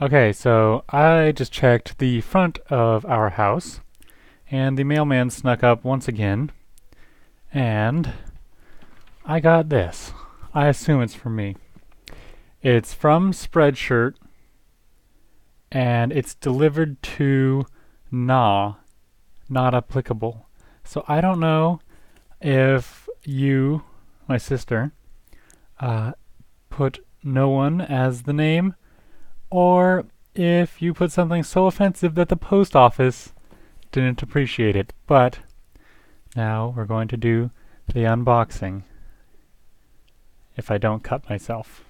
Okay, so I just checked the front of our house, and the mailman snuck up once again, and I got this. I assume it's for me. It's from Spreadshirt, and it's delivered to Nah, not applicable. So I don't know if you, my sister, uh, put no one as the name, or if you put something so offensive that the post office didn't appreciate it. But now we're going to do the unboxing if I don't cut myself.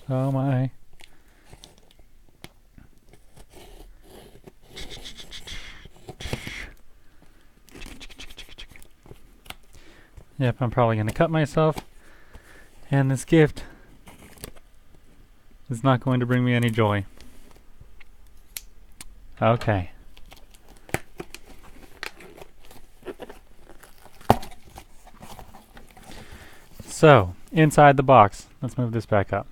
Oh my. Yep, I'm probably going to cut myself. And this gift is not going to bring me any joy. Okay. So, inside the box, let's move this back up.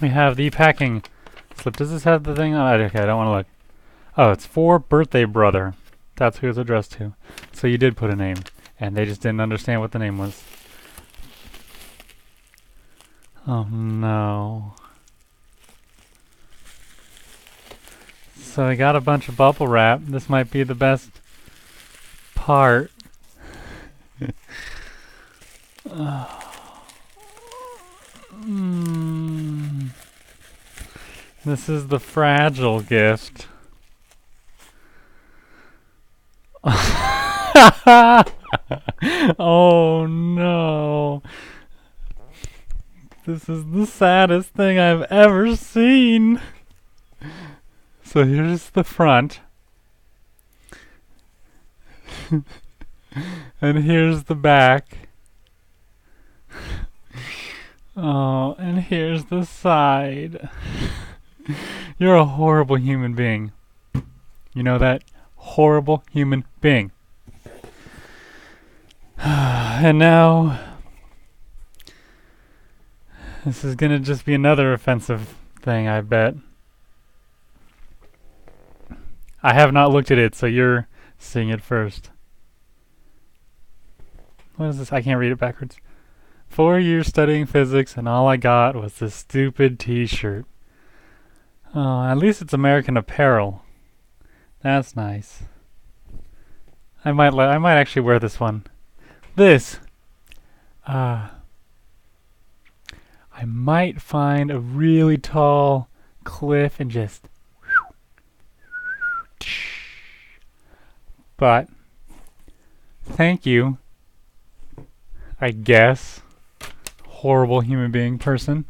We have the packing slip. Does this have the thing on it? Okay, I don't want to look. Oh, it's for birthday brother. That's who it's addressed to. So you did put a name, and they just didn't understand what the name was. Oh no. So I got a bunch of bubble wrap. This might be the best part. This is the fragile gift. Oh no. This is the saddest thing I've ever seen. So here's the front. And here's the back. Oh, and here's the side. You're a horrible human being. You know that? Horrible human being. And now, this is gonna just be another offensive thing, I bet. I have not looked at it, so you're seeing it first. What is this? I can't read it backwards. 4 years studying physics, and all I got was this stupid t-shirt. Oh, at least it's American Apparel. That's nice. I might actually wear this one. This. I might find a really tall cliff and just. But thank you. I guess. Horrible human being person.